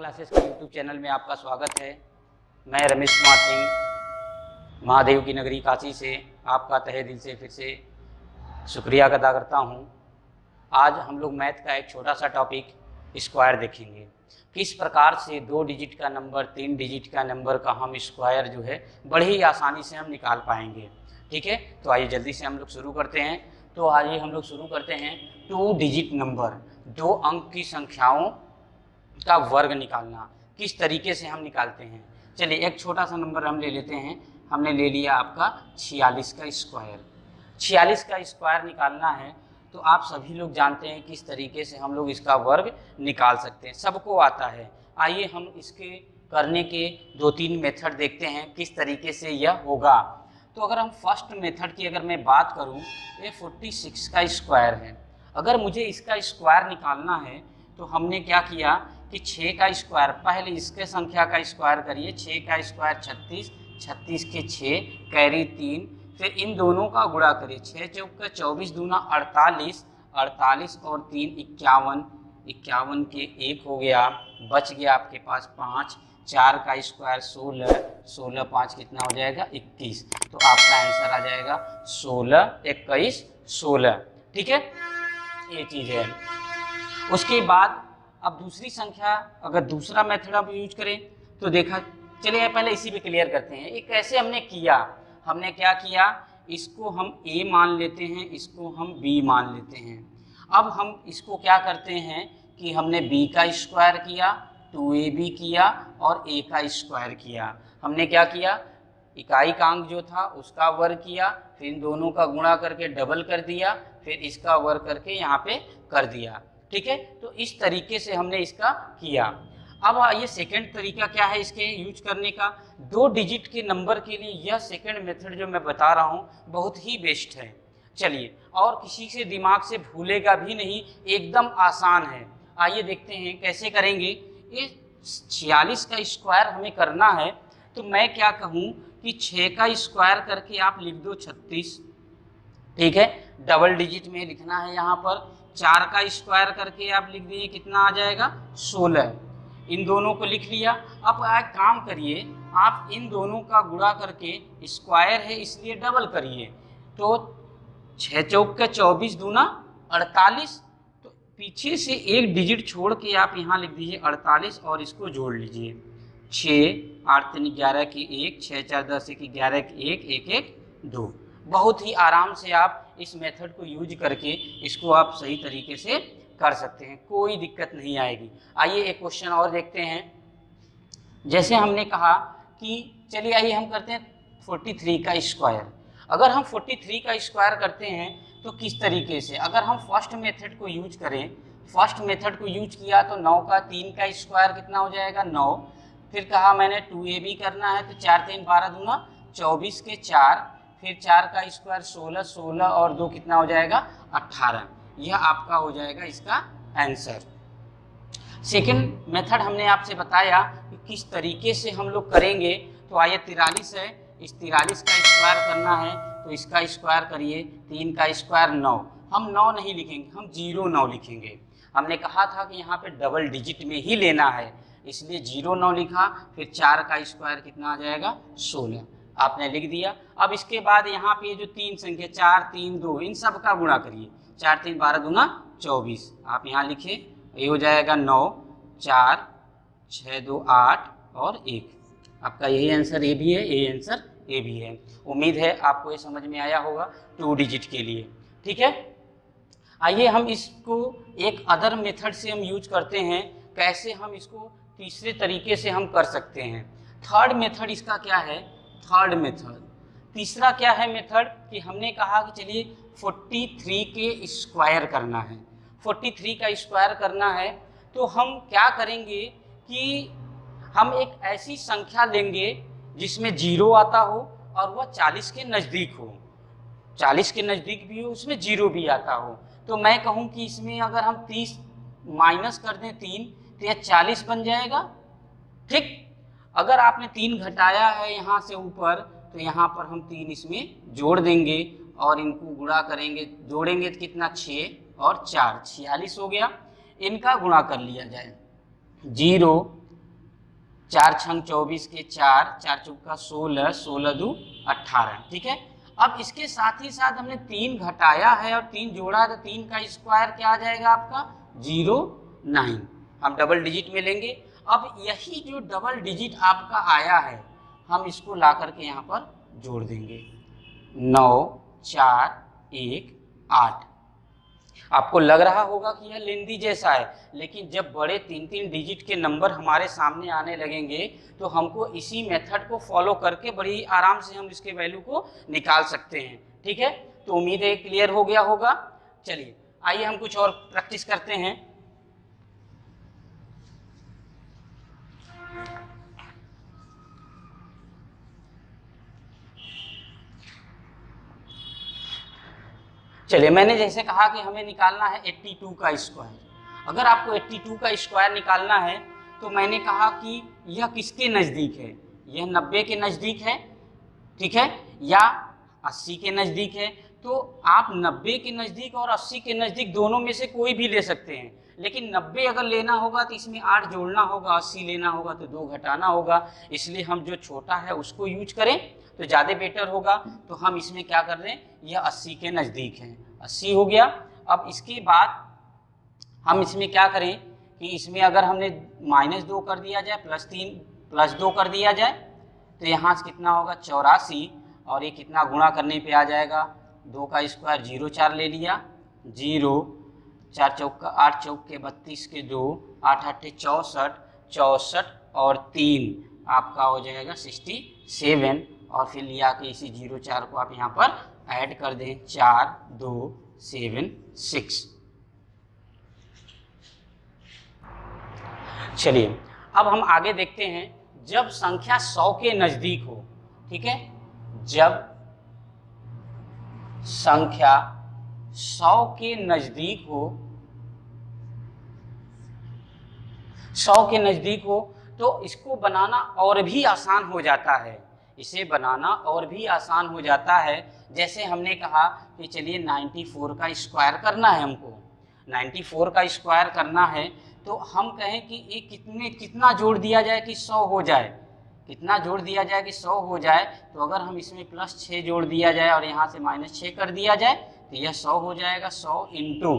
Classes के YouTube channel में आपका स्वागत है। मैं रमेश कुमार सिंह महादेव की नगरी काशी से आपका तहे दिल से फिर से शुक्रिया अदा करता हूं। आज हम लोग मैथ का एक छोटा सा टॉपिक स्क्वायर देखेंगे। किस प्रकार से 2 डिजिट का नंबर 3 डिजिट का नंबर का हम स्क्वायर जो है बड़ी ही आसानी से हम निकाल पाएंगे। ठीक है, तो आइए जल्दी से हम लोग शुरू करते हैं। तो आइए हम लोग शुरू करते हैं 2 डिजिट नंबर, 2 अंक की संख्याओं का वर्ग निकालना किस तरीके से हम निकालते हैं। चलिए एक छोटा सा नंबर हम ले लेते हैं। हमने ले लिया आपका 46 का स्क्वायर। 46 का स्क्वायर निकालना है तो आप सभी लोग जानते हैं किस तरीके से हम लोग इसका वर्ग निकाल सकते हैं, सबको आता है। आइए हम इसके करने के 2-3 मेथड देखते हैं किस तरीके से यह होगा। तो अगर हम फर्स्ट मेथड की अगर मैं बात करूं, ये 46 का स्क्वायर है। अगर मुझे इसका स्क्वायर निकालना है तो हमने क्या किया कि 6 का स्क्वायर, पहले इसके संख्या का स्क्वायर करिए। 6 का स्क्वायर 36, 36 के 6 कैरी 3, फिर इन दोनों का गुणा करिए। 6 चौक का 24 दूना 48, 48 और 3 51, 51 के 1 हो गया, बच गया आपके पास 5। 4 का स्क्वायर 16, 16 5 कितना हो जाएगा 21। तो आपका आंसर आ जाएगा 16, 21, 16। ठीक है, ये चीज़ है। उसके बाद अब दूसरी संख्या, अगर दूसरा मेथड आप यूज करें तो देखा, चलिए पहले इसी पे क्लियर करते हैं। ये कैसे हमने किया, हमने क्या किया, इसको हम a मान लेते हैं, इसको हम b मान लेते हैं। अब हम इसको क्या करते हैं कि हमने b का स्क्वायर किया, 2ab किया और a का स्क्वायर किया। हमने क्या किया, इकाई का अंक जो था उसका वर्ग किया, फिर इन दोनों का गुणा करके डबल कर दिया, फिर इसका वर्ग करके यहाँ पे कर दिया। ठीक है, तो इस तरीके से हमने इसका किया। अब ये सेकंड तरीका क्या है इसके यूज करने का। 2 डिजिट के नंबर के लिए यह सेकंड मेथड जो मैं बता रहा हूँ बहुत ही बेस्ट है। चलिए, और किसी से दिमाग से भूलेगा भी नहीं, एकदम आसान है। आइए देखते हैं कैसे करेंगे। ये 46 का स्क्वायर हमें करना है तो मैं क्या कहूँ कि 6 का स्क्वायर करके आप लिख दो 36। ठीक है, डबल डिजिट में लिखना है यहाँ पर। 4 का स्क्वायर करके आप लिख दिए, कितना आ जाएगा 16। इन दोनों को लिख लिया। अब एक काम करिए, आप इन दोनों का गुणा करके, स्क्वायर है इसलिए डबल करिए। तो 6 चौक का 24 दूना 48, तो पीछे से एक डिजिट छोड़ के आप यहाँ लिख दीजिए 48 और इसको जोड़ लीजिए। 6 8 3 11 की 1, 6 4 10 1 11 की 1, 1 1 2। बहुत ही आराम से आप इस मेथड को यूज करके इसको आप सही तरीके से कर सकते हैं, कोई दिक्कत नहीं आएगी। आइए एक क्वेश्चन और देखते हैं। जैसे हमने कहा कि चलिए आइए हम करते हैं 43 का स्क्वायर। अगर हम 43 का स्क्वायर करते हैं तो किस तरीके से, अगर हम फर्स्ट मेथड को यूज करें, फर्स्ट मेथड को यूज किया तो 9 का 3 का स्क्वायर कितना हो जाएगा 9। फिर कहा मैंने 2ab करना है तो 4 3 12 दूना 24 के 4, फिर 4 का स्क्वायर 16, 16 और 2 कितना हो जाएगा 18। यह आपका हो जाएगा इसका आंसर। सेकंड मेथड हमने आपसे बताया कि किस तरीके से हम लोग करेंगे। तो आइए 43 है, इस 43 का स्क्वायर करना है तो इसका स्क्वायर करिए। 3 का स्क्वायर 9, हम 9 नहीं लिखेंगे, हम 09 लिखेंगे। हमने कहा था कि यहाँ पे डबल डिजिट में ही लेना है, इसलिए 09 लिखा। फिर 4 का स्क्वायर कितना आ जाएगा 16, आपने लिख दिया। अब इसके बाद यहाँ पे जो 3 संख्या 4 3 2, इन सब का गुणा करिए। 4 3 12 दूना 24, आप यहाँ लिखे, ये हो जाएगा 9, 4 6 2 8 और 1। आपका यही आंसर ए भी है, यही आंसर ए भी है। उम्मीद है आपको ये समझ में आया होगा 2 डिजिट के लिए। ठीक है, आइए हम इसको एक अदर मेथड से हम यूज करते हैं। कैसे हम इसको तीसरे तरीके से हम कर सकते हैं। थर्ड मेथड इसका क्या है, थर्ड मेथड तीसरा क्या है मेथड कि हमने कहा कि चलिए 43 के स्क्वायर करना है। 43 का स्क्वायर करना है तो हम क्या करेंगे कि हम एक ऐसी संख्या लेंगे जिसमें 0 आता हो और वह 40 के नज़दीक हो, 40 के नज़दीक भी हो, उसमें 0 भी आता हो। तो मैं कहूँ कि इसमें अगर हम 30 माइनस कर दें 3 तो यह 40 बन जाएगा। ठीक, अगर आपने 3 घटाया है यहाँ से ऊपर तो यहाँ पर हम 3 इसमें जोड़ देंगे और इनको गुणा करेंगे, जोड़ेंगे तो कितना 6 और 4 46 हो गया। इनका गुणा कर लिया जाए। 0 4 छंग 24 के 4, 4 चौका 16, 16 दू 18। ठीक है, अब इसके साथ ही साथ हमने 3 घटाया है और 3 जोड़ा है, तो 3 का स्क्वायर क्या आ जाएगा आपका 09। हम डबल डिजिट में लेंगे। अब यही जो डबल डिजिट आपका आया है हम इसको ला करके यहाँ पर जोड़ देंगे। 9 4 1 8। आपको लग रहा होगा कि यह लेंदी जैसा है, लेकिन जब बड़े 3-3 डिजिट के नंबर हमारे सामने आने लगेंगे तो हमको इसी मेथड को फॉलो करके बड़ी आराम से हम इसके वैल्यू को निकाल सकते हैं। ठीक है, तो उम्मीद है क्लियर हो गया होगा। चलिए आइए हम कुछ और प्रैक्टिस करते हैं। चलिए, मैंने जैसे कहा कि हमें निकालना है 82 का स्क्वायर। अगर आपको 82 का स्क्वायर निकालना है तो मैंने कहा कि यह किसके नज़दीक है, यह 90 के नज़दीक है, ठीक है, या 80 के नज़दीक है। तो आप 90 के नज़दीक और 80 के नज़दीक दोनों में से कोई भी ले सकते हैं, लेकिन 90 अगर लेना होगा तो इसमें 8 जोड़ना होगा, 80 लेना होगा तो 2 घटाना होगा। इसलिए हम जो छोटा है उसको यूज करें तो ज़्यादा बेटर होगा। तो हम इसमें क्या कर रहे हैं, यह 80 के नज़दीक है, 80 हो गया। अब इसके बाद हम इसमें क्या करें कि इसमें अगर हमने -2 कर दिया जाए, +3 +2 कर दिया जाए तो यहाँ से कितना होगा 84, और ये कितना गुणा करने पे आ जाएगा 2 का स्क्वायर 0 4 ले लिया, 0 4 चौका 8 चौके 32 के 2, 8 8 64, 64 और 3 आपका हो जाएगा 67। और फिर लिया के इसी 0 4 को आप यहाँ पर ऐड कर दें, 4 2 7 6। चलिए अब हम आगे देखते हैं। जब संख्या 100 के नज़दीक हो, ठीक है, जब संख्या 100 के नज़दीक हो, 100 के नज़दीक हो तो इसको बनाना और भी आसान हो जाता है, इसे बनाना और भी आसान हो जाता है। जैसे हमने कहा कि चलिए 94 का स्क्वायर करना है, हमको 94 का स्क्वायर करना है, तो हम कहें कि ये कितना जोड़ दिया जाए कि 100 हो जाए, कितना जोड़ दिया जाए कि 100 हो जाए। तो अगर हम इसमें +6 जोड़ दिया जाए और यहाँ से -6 कर दिया जाए तो यह 100 हो जाएगा। 100 इंटू,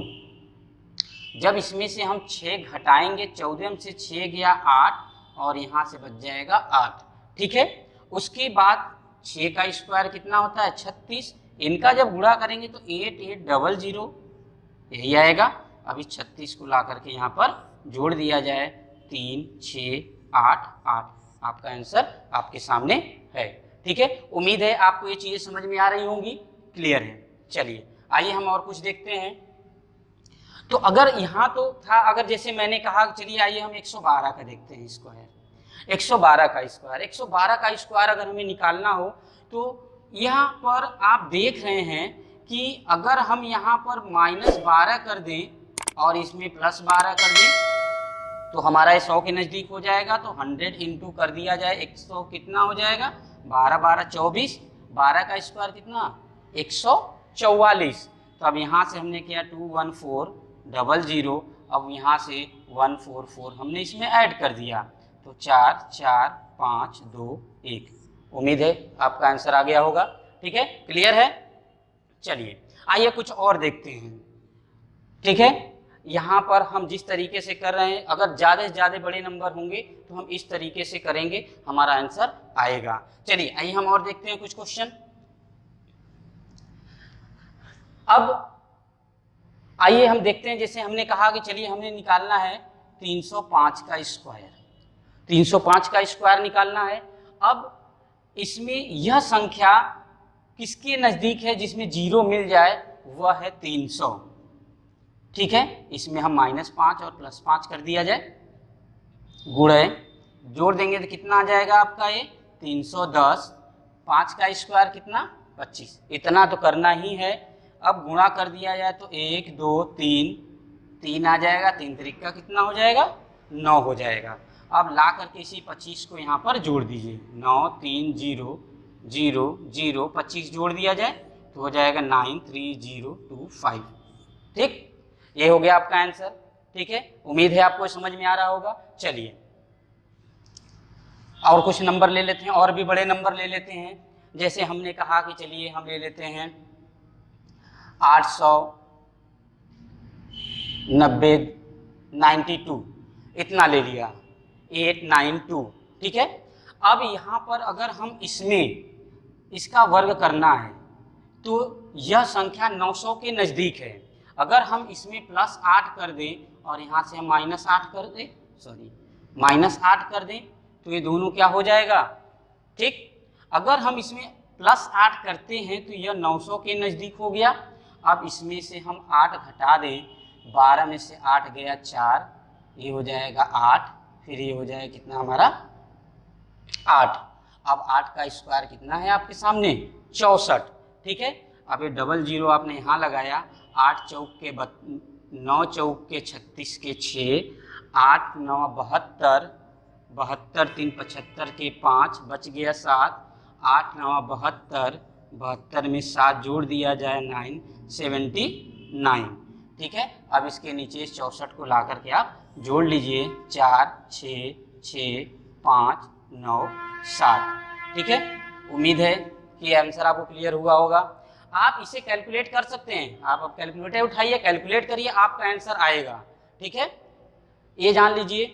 जब इसमें से हम 6 घटाएंगे, 14 से 6 गया 8 और यहाँ से बच जाएगा 8। ठीक है, उसके बाद 6 का स्क्वायर कितना होता है 36। इनका जब गुणा करेंगे तो 8800 यही आएगा। अभी 36 को ला करके यहाँ पर जोड़ दिया जाए, 3 6 8 8, आपका आंसर आपके सामने है। ठीक है, उम्मीद है आपको ये चीज़ें समझ में आ रही होंगी, क्लियर है। चलिए आइए हम और कुछ देखते हैं। तो अगर यहाँ तो था, अगर जैसे मैंने कहा चलिए आइए हम 112 का देखते हैं स्क्वायर। 112 का स्क्वायर, 112 का स्क्वायर अगर हमें निकालना हो तो यहाँ पर आप देख रहे हैं कि अगर हम यहाँ पर -12 कर दें और इसमें +12 कर दें तो हमारा 100 के नज़दीक हो जाएगा। तो 100 इंटू कर दिया जाए 100, कितना हो जाएगा 12 12 24, 12 का स्क्वायर कितना 144। तो अब यहाँ से हमने किया 21400, अब यहाँ से 144 हमने इसमें ऐड कर दिया, तो 4 4 5 2 1। उम्मीद है आपका आंसर आ गया होगा। ठीक है, क्लियर है। चलिए आइए कुछ और देखते हैं। ठीक है, यहाँ पर हम जिस तरीके से कर रहे हैं, अगर ज़्यादा से ज़्यादा बड़े नंबर होंगे तो हम इस तरीके से करेंगे, हमारा आंसर आएगा। चलिए आइए हम और देखते हैं कुछ क्वेश्चन। अब आइए हम देखते हैं, जैसे हमने कहा कि चलिए हमने निकालना है 305 का स्क्वायर, 305 का स्क्वायर निकालना है। अब इसमें यह संख्या किसके नज़दीक है जिसमें 0 मिल जाए, वह है 300। ठीक है, इसमें हम -5 और +5 कर दिया जाए, गुणे जोड़ देंगे तो कितना आ जाएगा आपका ये 310। 5 का स्क्वायर कितना 25, इतना तो करना ही है। अब गुणा कर दिया जाए तो 1 2 3, 3 आ जाएगा, 3 त्रिक का कितना हो जाएगा 9 हो जाएगा। अब ला करके इसी 25 को यहाँ पर जोड़ दीजिए, 9 3 0 0 0, 25 जोड़ दिया जाए तो हो जाएगा 93025। ठीक, ये हो गया आपका आंसर। ठीक है, उम्मीद है आपको समझ में आ रहा होगा। चलिए और कुछ नंबर ले लेते हैं, और भी बड़े नंबर ले लेते हैं। जैसे हमने कहा कि चलिए हम ले लेते हैं 892 इतना ले लिया, 892, ठीक है। अब यहाँ पर अगर हम इसमें इसका वर्ग करना है तो यह संख्या 900 के नज़दीक है। अगर हम इसमें +8 कर दें और यहाँ से हम -8 कर दें, -8 कर दें, तो ये दोनों क्या हो जाएगा, ठीक। अगर हम इसमें +8 करते हैं तो यह 900 के नज़दीक हो गया। अब इसमें से हम 8 घटा दें, 12 में से 8 गया 4, ये हो जाएगा 8, फिर ये हो जाएगा कितना हमारा 8। अब 8 का स्क्वायर कितना है आपके सामने, 64, ठीक है। अब ये डबल जीरो आपने यहाँ लगाया, 8 चौक के 9 चौक के 36 के 6, 8 9 72, 72 3 75 के 5, बच गया 7, 8 9 72, 72 में 7 जोड़ दिया जाए 9, 79, ठीक है। अब इसके नीचे 64 को ला करके आप जोड़ लीजिए, 4 6 6 5 9 7, ठीक है। उम्मीद है कि आंसर आपको क्लियर हुआ होगा। आप इसे कैलकुलेट कर सकते हैं, आप अब कैलकुलेटर उठाइए, कैलकुलेट करिए, आपका आंसर आएगा, ठीक है, ये जान लीजिए,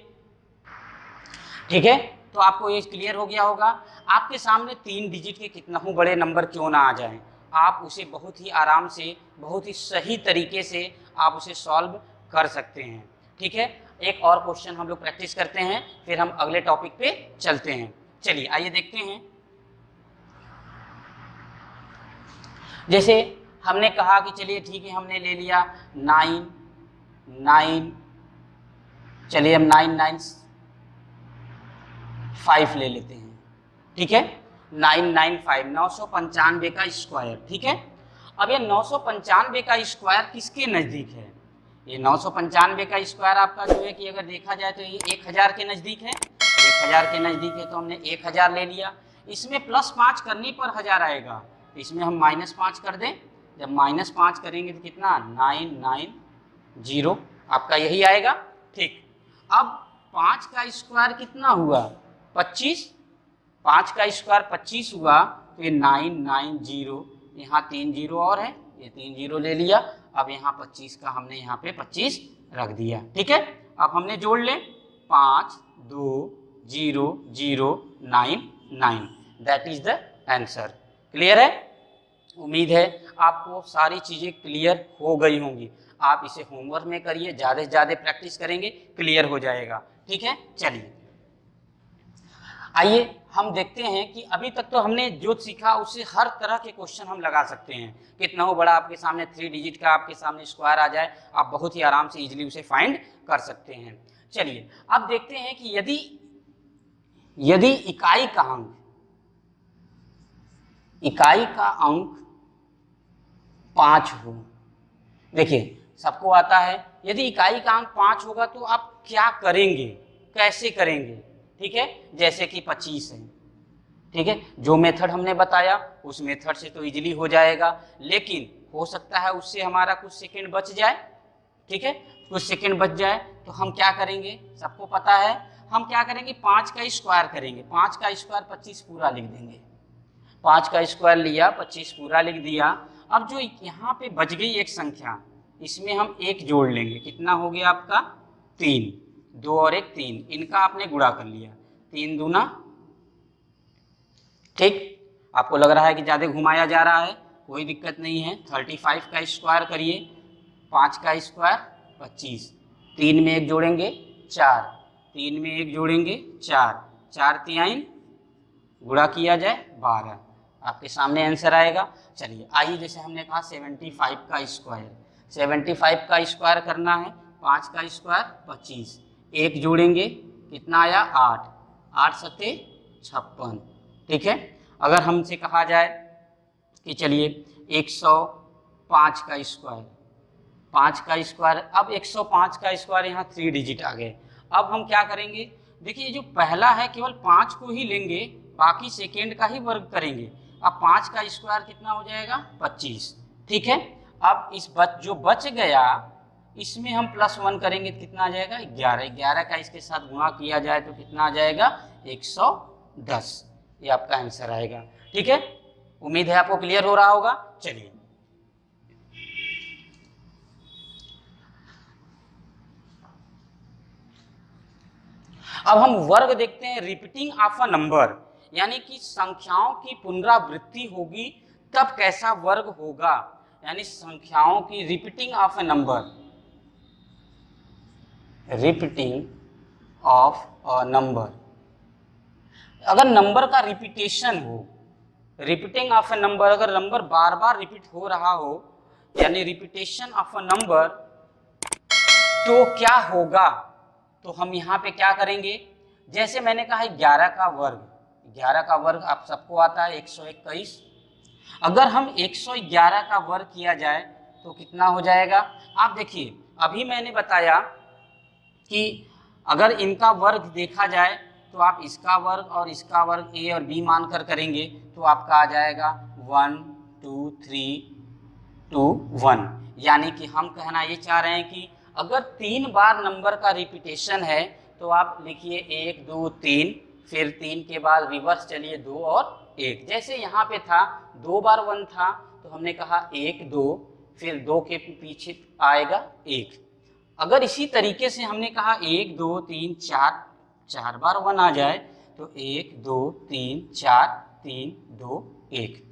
ठीक है। तो आपको ये क्लियर हो गया होगा। आपके सामने 3 डिजिट के कितना ही बड़े नंबर क्यों ना आ जाएं, आप उसे बहुत ही आराम से, बहुत ही सही तरीके से आप उसे सॉल्व कर सकते हैं, ठीक है। एक और क्वेश्चन हम लोग प्रैक्टिस करते हैं, फिर हम अगले टॉपिक पे चलते हैं। चलिए आइए देखते हैं। जैसे हमने कहा कि चलिए ठीक है, हमने ले लिया 9 9, चलिए हम 995 ले लेते हैं, ठीक है। 995 995 का स्क्वायर, ठीक है। अब ये 995 का स्क्वायर किसके नज़दीक है, ये 995 का स्क्वायर आपका जो है कि अगर देखा जाए तो ये 1000 के नज़दीक है, 1000 के नज़दीक है, तो हमने 1000 ले लिया। इसमें +5 करने पर 1000 आएगा, इसमें हम -5 कर दें, जब -5 करेंगे तो कितना 990 आपका यही आएगा, ठीक। अब 5 का स्क्वायर कितना हुआ 25, 5 का स्क्वायर 25 हुआ, तो ये 990, यहाँ 3 0 और है, ये 3 0 ले लिया। अब यहाँ 25 का हमने यहाँ पे 25 रख दिया, ठीक है। अब हमने जोड़ लें 5 2 0 0 9 9, that is the answer. Clear है? उम्मीद है आपको सारी चीज़ें क्लियर हो गई होंगी। आप इसे होमवर्क में करिए, ज़्यादा से ज़्यादा प्रैक्टिस करेंगे क्लियर हो जाएगा, ठीक है। चलिए आइए हम देखते हैं कि अभी तक तो हमने जो सीखा उससे हर तरह के क्वेश्चन हम लगा सकते हैं। कितना हो बड़ा आपके सामने 3 डिजिट का आपके सामने स्क्वायर आ जाए, आप बहुत ही आराम से इजीली उसे फाइंड कर सकते हैं। चलिए अब देखते हैं कि यदि इकाई का अंक 5 हो। देखिए सबको आता है, यदि इकाई का अंक 5 होगा तो आप क्या करेंगे, कैसे करेंगे, ठीक है। जैसे कि 25 है, ठीक है, जो मेथड हमने बताया उस मेथड से तो इजीली हो जाएगा, लेकिन हो सकता है उससे हमारा कुछ सेकंड बच जाए, ठीक है, कुछ सेकंड बच जाए तो हम क्या करेंगे, सबको पता है हम क्या करेंगे, 5 का स्क्वायर करेंगे। 5 का स्क्वायर 25 पूरा लिख देंगे, 5 का स्क्वायर लिया 25 पूरा लिख दिया। अब जो यहाँ पे बच गई एक संख्या, इसमें हम 1 जोड़ लेंगे, कितना हो गया आपका 3, 2 और 1 3, इनका आपने गुणा कर लिया, 3 दूना, ठीक। आपको लग रहा है कि ज़्यादा घुमाया जा रहा है, कोई दिक्कत नहीं है। 35 का स्क्वायर करिए, 5 का स्क्वायर 25, 3 में 1 जोड़ेंगे 4, 3 में 1 जोड़ेंगे 4, 4 3 गुणा किया जाए 12, आपके सामने आंसर आएगा। चलिए आइए, जैसे हमने कहा 75 का स्क्वायर, 75 का स्क्वायर करना है, 5 का स्क्वायर 25, 1 जोड़ेंगे कितना आया 8, 8 सत्ते 56, ठीक है। अगर हमसे कहा जाए कि चलिए 105 का स्क्वायर, 5 का स्क्वायर, अब 105 का स्क्वायर यहाँ 3 डिजिट आ गए। अब हम क्या करेंगे, देखिए जो पहला है केवल 5 को ही लेंगे, बाकी सेकेंड का ही वर्ग करेंगे। अब 5 का स्क्वायर कितना हो जाएगा 25, ठीक है। अब इस जो बच गया इसमें हम +1 करेंगे तो कितना आ जाएगा 11, 11 का इसके साथ गुणा किया जाए तो कितना आ जाएगा 108, 10, ये आपका आंसर आएगा। ठीक है, उम्मीद है आपको क्लियर हो रहा होगा। चलिए अब हम वर्ग देखते हैं। रिपीटिंग ऑफ अ नंबर, यानी कि संख्याओं की पुनरावृत्ति होगी तब कैसा वर्ग होगा, यानी संख्याओं की repeating of a number, repeating of a number. अगर नंबर का रिपीटेशन हो, रिपीटिंग ऑफ अ नंबर, अगर नंबर बार बार रिपीट हो रहा हो, यानी रिपीटेशन ऑफ अ नंबर, तो क्या होगा। तो हम यहाँ पे क्या करेंगे, जैसे मैंने कहा 11 का वर्ग, 11 का वर्ग आप सबको आता है 121। अगर हम 111 का वर्ग किया जाए तो कितना हो जाएगा। आप देखिए अभी मैंने बताया कि अगर इनका वर्ग देखा जाए तो आप इसका वर्ग और इसका वर्ग ए और बी मानकर करेंगे तो आपका आ जाएगा 1 2 3 2 1। यानी कि हम कहना ये चाह रहे हैं कि अगर 3 बार नंबर का रिपीटेशन है तो आप लिखिए 1 2 3, फिर 3 के बाद रिवर्स चलिए 2 और 1। जैसे यहाँ पे था 2 बार 1 था तो हमने कहा 1 2, फिर 2 के पीछे आएगा 1। अगर इसी तरीके से हमने कहा 1 2 3 4, 4 बार 1 आ जाए तो 1 2 3 4 3 2 1।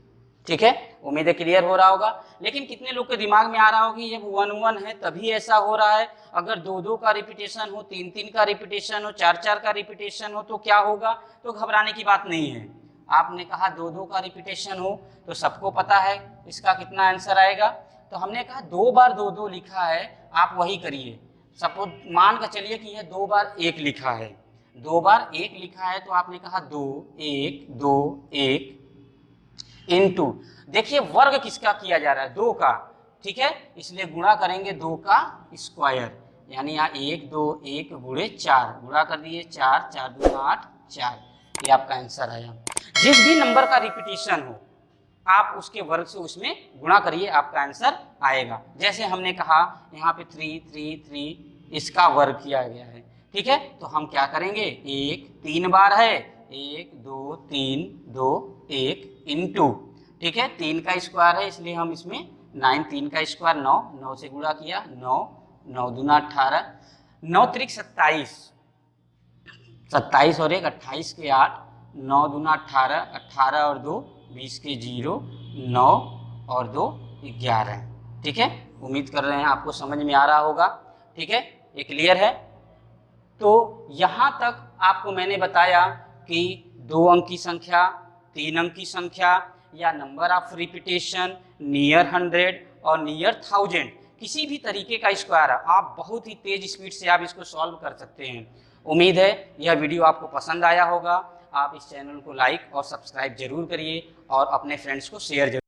ठीक है, उम्मीद है क्लियर हो रहा होगा। लेकिन कितने लोग के दिमाग में आ रहा होगा जब 1 1 है तभी ऐसा हो रहा है, अगर 2 2 का रिपीटेशन हो, 3 3 का रिपीटेशन हो, 4 4 का रिपीटेशन हो तो क्या होगा। तो घबराने की बात नहीं है। आपने कहा 2 2 का रिपीटेशन हो तो सबको पता है इसका कितना आंसर आएगा। तो हमने कहा 2 बार 2 2 लिखा है, आप वही करिए। सपोज मान कर चलिए कि यह 2 बार 1 लिखा है, 2 बार 1 लिखा है तो आपने कहा 2 1 2 1 इनटू, देखिए वर्ग किसका किया जा रहा है, 2 का। ठीक है, इसलिए गुणा करेंगे 2 का स्क्वायर, यानी यहाँ 1 2 1 गुणे 4, गुणा कर दिए 4 4 2 8 4, ये आपका आंसर आया। जिस भी नंबर का रिपीटेशन हो आप उसके वर्ग से उसमें गुणा करिए, आपका आंसर आएगा। जैसे हमने कहा यहाँ पे 3 3 3, इसका वर्ग किया गया है। ठीक है, तो हम क्या करेंगे, 1 3 बार है, 1 2 3 2 1 इनटू, ठीक है 3 का स्क्वायर है इसलिए हम इसमें 9, 3 का स्क्वायर 9, 9 से गुणा किया 9, 9 दूना 18, 9 त्रिक 27, 27 और 1 28 के 8, 9 दूना 18, 18 और 2 20 के 0, 9 और 2 11। ठीक है, उम्मीद कर रहे हैं आपको समझ में आ रहा होगा। ठीक है, ये क्लियर है। तो यहाँ तक आपको मैंने बताया कि 2 अंक की संख्या, 3 अंक की संख्या या नंबर ऑफ रिपीटेशन, नियर 100 और नियर 1000, किसी भी तरीके का स्क्वायर आप बहुत ही तेज स्पीड से आप इसको सॉल्व कर सकते हैं। उम्मीद है यह वीडियो आपको पसंद आया होगा। आप इस चैनल को लाइक और सब्सक्राइब जरूर करिए और अपने फ्रेंड्स को शेयर जरूर